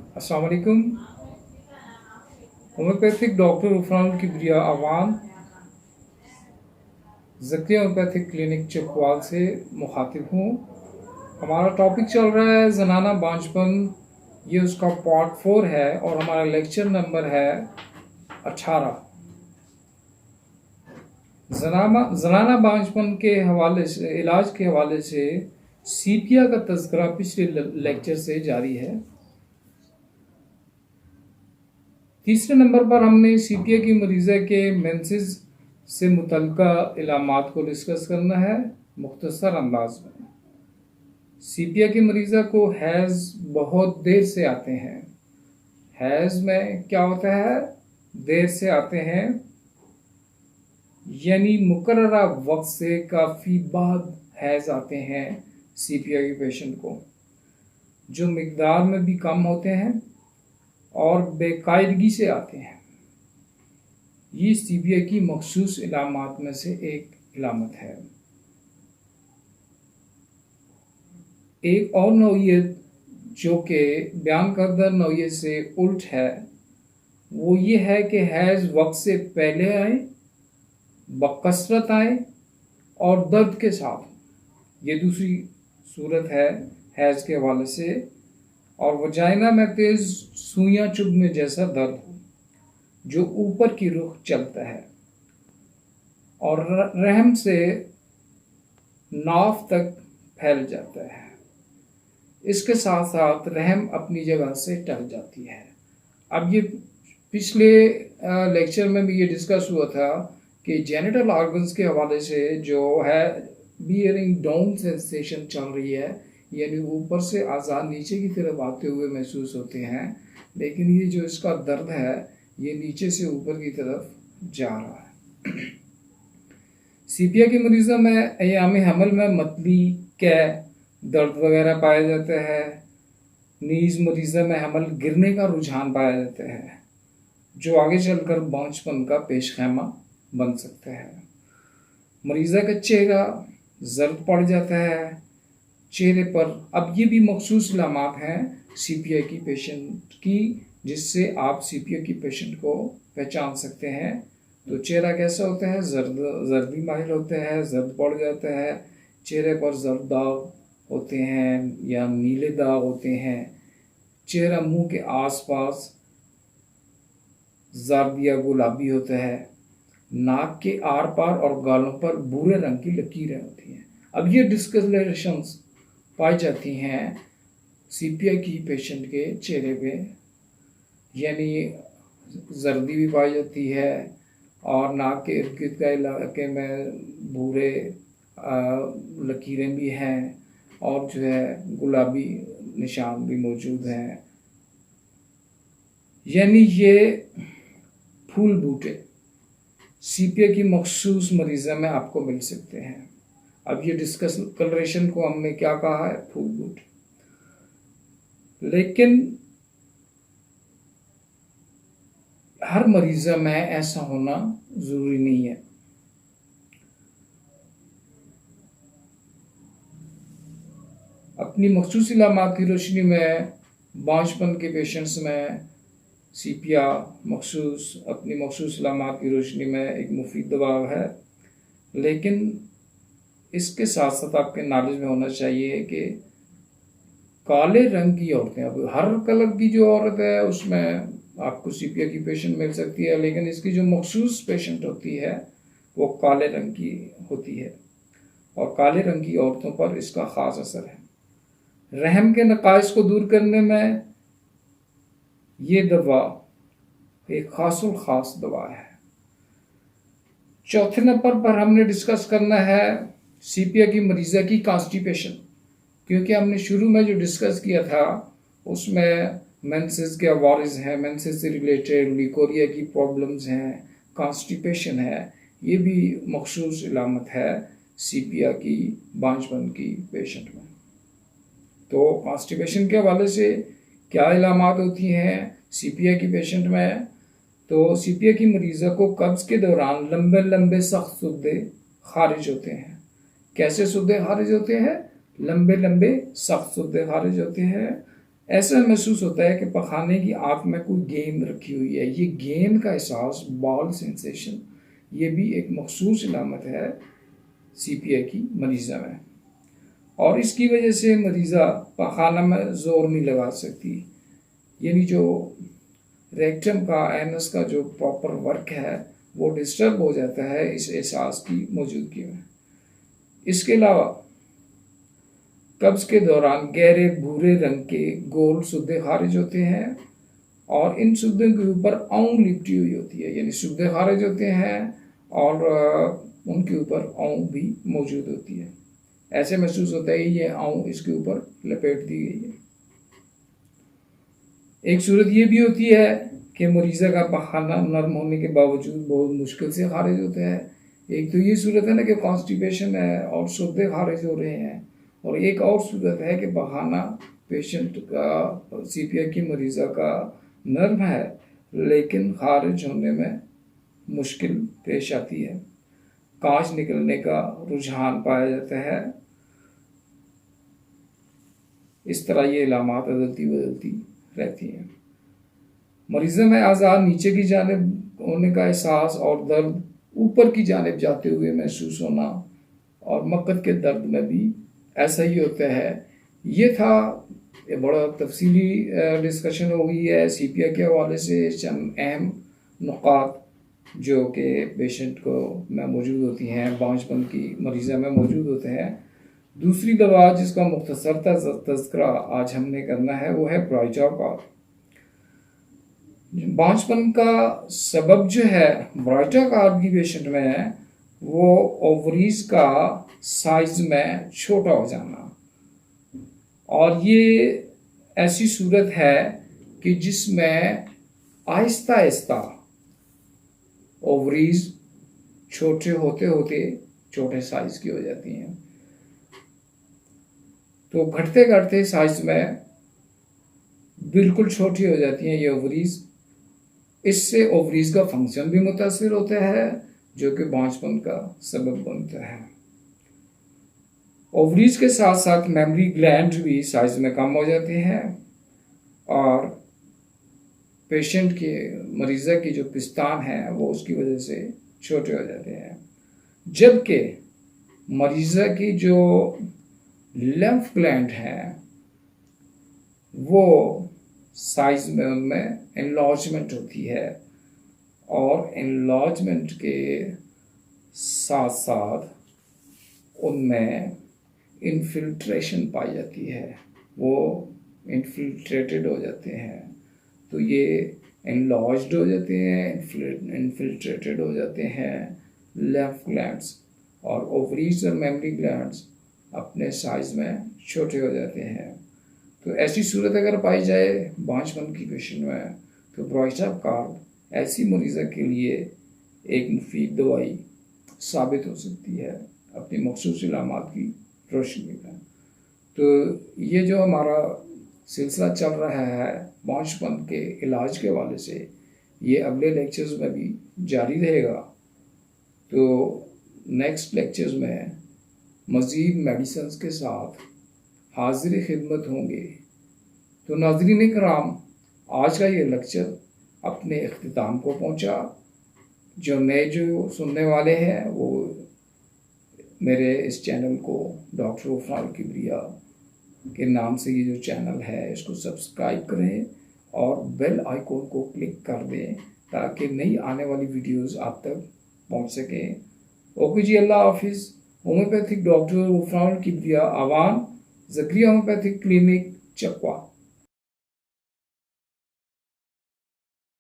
अस्सलाम वालेकुम। Homeopathic doctor उफरान किबरिया Awan Zakia homeopathic clinic Chakwal से मुखातिब हूँ। हमारा टॉपिक चल रहा है जनाना बांझपन। ये उसका पार्ट 4 है और हमारा लेक्चर नंबर है 18। जनाना बांझपन के हवाले से, इलाज के हवाले से सीपिया का तज़किरा पिछले लेक्चर से जारी है। तीसरे नंबर पर हमने सीपिया की मरीज़ा के मेंसेस से मुतल्लिका इलामात को डिस्कस करना है मुख्तसर अंदाज में। सीपिया की मरीज़ा को हैज़ बहुत देर से आते हैं। हैज़ में क्या होता है? देर से आते हैं, यानी मुकर्ररा वक्त से काफ़ी बाद हैज़ आते हैं सीपिया के पेशेंट को, जो मिकदार में भी कम होते हैं और बेकायदगी से आते हैं। ये सीपिया की मखसूस इलामात में से एक इलामत है। एक और नौइयत जो कि बयान करदा नौइयत से उल्ट है, वो ये है कि हैज़ वक्त से पहले आए, बकसरत आए और दर्द के साथ। ये दूसरी सूरत है हैज़ के हवाले से। और वजाइना में तेज़ सुइयां चुभने जैसा दर्द हो जो ऊपर की रुख चलता है और रहम से नाफ तक फैल जाता है। इसके साथ साथ रहम अपनी जगह से टल जाती है। अब ये पिछले लेक्चर में भी ये डिस्कस हुआ था कि जेनिटल ऑर्गन्स के हवाले से जो है बियरिंग डाउन सेंसेशन चल रही है, यानी ऊपर से आज़ाद नीचे की तरफ आते हुए महसूस होते हैं, लेकिन ये जो इसका दर्द है ये नीचे से ऊपर की तरफ जा रहा है। सीपिया की मरीज़ों में अयाम हमल में मतली, कै, दर्द वगैरह पाया जाता है। नीज़ मरीज़ों में हमल गिरने का रुझान पाया जाता है, जो आगे चलकर बांझपन का पेशखैमा बन सकता है। मरीज़ा का चेहरा जर्द पड़ जाता है चेहरे पर। अब ये भी मखसूस इलामात हैं सीपिया की पेशेंट की, जिससे आप सीपिया की पेशेंट को पहचान सकते हैं। तो चेहरा कैसा होता है? जर्दी माहिर होता है, जर्द पड़ जाता है, चेहरे पर जर्द दाग होते हैं या नीले दाग होते हैं। चेहरा मुंह के आसपास जर्द या गुलाबी होता है। नाक के आर पार और गालों पर भूरे रंग की लकीरें होती हैं। अब ये डिस्कलरेशंस पाई जाती हैं सीपिया की पेशेंट के चेहरे पे, यानी जर्दी भी पाई जाती है और नाक के इर्द गिर्द का इलाके में भूरे लकीरें भी हैं और जो है गुलाबी निशान भी मौजूद हैं। यानी ये फूल बूटे सीपिया की मखसूस मरीज़ा में आपको मिल सकते हैं। अब ये डिस्कलरेशन को हमने क्या कहा है? फूल बूटे। लेकिन हर मरीज़ा में ऐसा होना ज़रूरी नहीं है। अपनी मखसूस इलामात की रोशनी में बांझपन के पेशेंट्स में सीपिया अपनी मखसूस इलामात की रोशनी में एक मुफीद दवा है। लेकिन इसके साथ साथ आपके नॉलेज में होना चाहिए कि काले रंग की औरतें, अब हर कलर की जो औरत है उसमें आपको सीपिया की पेशेंट मिल सकती है, लेकिन इसकी जो मखसूस पेशेंट होती है वो काले रंग की होती है और काले रंग की औरतों पर इसका ख़ास असर है। रहम के नकाइस को दूर करने में ये दवा एक ख़ास दवा है। चौथे नंबर पर हमने डिस्कस करना है सीपिया की मरीज़ा की कॉन्स्टिपेशन, क्योंकि हमने शुरू में जो डिस्कस किया था उसमें मेंसेस के अवारिज हैं, मेंसेस से रिलेटेड लिकोरिया की प्रॉब्लम्स हैं, कॉन्स्टिपेशन है। ये भी मखसूस इलामत है सीपिया की बांझपन की पेशेंट में। तो कॉन्स्टिपेशन के हवाले से क्या इलामात होती हैं सीपिया की पेशेंट में? तो सीपिया की मरीज़ा को कब्ज़ के दौरान लंबे लंबे सख्त सुद्दे खारिज होते हैं। कैसे सुद्दे खारिज होते हैं? लंबे लंबे सख्त सुद्दे खारिज होते हैं। ऐसा महसूस होता है कि पखाने की आंख में कोई गेंद रखी हुई है। ये गेंद का एहसास, बॉल सेंसेशन, ये भी एक मखसूस अलामत है CPI की मरीज़ा में, और इसकी वजह से मरीज़ा पखाना में ज़ोर नहीं लगा सकती। यानी जो रेक्टम का, एनस का जो प्रॉपर वर्क है वो डिस्टर्ब हो जाता है इस एहसास की मौजूदगी में। इसके अलावा कब्ज़ के दौरान गहरे भूरे रंग के गोल सुद्दे खारिज होते हैं, और इन सुद्दों के ऊपर औं लिपटी हुई होती है। यानी सुद्दे खारिज होते हैं और उनके ऊपर औं भी मौजूद होती है। ऐसे महसूस होता है ये औं इसके ऊपर लपेट दी गई है। एक सूरत ये भी होती है कि मरीज़ा का पखाना नरम होने के बावजूद बहुत मुश्किल से खारिज होता है। एक तो ये सूरत है ना कि कॉन्स्टिपेशन है और सुद्दे खारिज हो रहे हैं, और एक और सूरत है कि पखाना पेशेंट का, CPI की मरीज़ा का नर्म है लेकिन खारिज होने में मुश्किल पेश आती है। कांच निकलने का रुझान पाया जाता है। इस तरह ये इलामात बदलती बदलती रहती हैं। मरीज़ों में आज़ाद नीचे की जानिब होने का एहसास और दर्द ऊपर की जानिब जाते हुए महसूस होना, और मक्कत के दर्द में भी ऐसा ही होता है। ये था बड़ा तफसीली डिस्कशन हो गई है CPI के हवाले से, चंद अहम नुकात जो कि पेशेंट को में मौजूद होती हैं, बांझपन की मरीज़ा में मौजूद होते हैं। दूसरी दवा जिसका मुख्तसर तज़किरा आज हमने करना है वो है ब्राइटोकार्ब। बांझपन का सबब जो है ब्राइटोकार्ब की पेशेंट में वो ओवरीज का साइज में छोटा हो जाना, और ये ऐसी सूरत है कि जिसमें आहिस्ता आहिस्ता ओवरीज छोटे होते होते छोटे साइज की हो जाती हैं। तो घटते घटते साइज में बिल्कुल छोटी हो जाती हैं ये ओवरीज। इससे ओवरीज का फंक्शन भी मुतासिर होता है जो कि बांझपन का सबब बनता है। ओवरीज के साथ साथ मेमरी ग्लैंड भी साइज में कम हो जाते हैं, और पेशेंट के, मरीज़ा की जो पिस्तान है वो उसकी वजह से छोटे हो जाते हैं। जबकि मरीज़ा की जो लिम्फ ग्लैंड है वो साइज में, उनमें एनलार्जमेंट होती है, और एनलार्जमेंट के साथ साथ उनमें इन्फिल्ट्रेशन पाई जाती है, वो इन्फिल्ट्रेटेड हो जाते हैं। तो ये एनलार्ज्ड हो जाते हैं, इन्फिल्ट्रेटेड हो जाते हैं लिम्फ ग्लैंड्स, और ओवरीज और मेमरी ग्लैंड्स अपने साइज में छोटे हो जाते हैं। तो ऐसी सूरत अगर पाई जाए बांझपन की पेशेंट में, तो ब्राइटोकार्ब ऐसी मरीज़ा के लिए एक मुफीद दवाई साबित हो सकती है अपनी मखसूस इलामात की रोशनी में। तो ये जो हमारा सिलसिला चल रहा है बांझपन के इलाज के हवाले से, ये अगले लेक्चर्स में भी जारी रहेगा। तो नेक्स्ट लेक्चर्स में मज़ीद मेडिसिन के साथ हाजिर खिदमत होंगे। तो नाज़रीन कराम, आज का ये लेक्चर अपने इख्तिताम को पहुंचा। जो नए जो सुनने वाले हैं वो मेरे इस चैनल को डॉक्टर गफरान किबरिया के नाम से ये जो चैनल है इसको सब्सक्राइब करें और बेल आइकॉन को क्लिक कर दें ताकि नई आने वाली वीडियोस आप तक पहुंच सकें। ओके जी, अल्लाह हाफिज़। होम्योपैथिक डॉक्टर गफरान किबरिया, आवान ज़करिया होम्योपैथिक क्लिनिक, चकवा।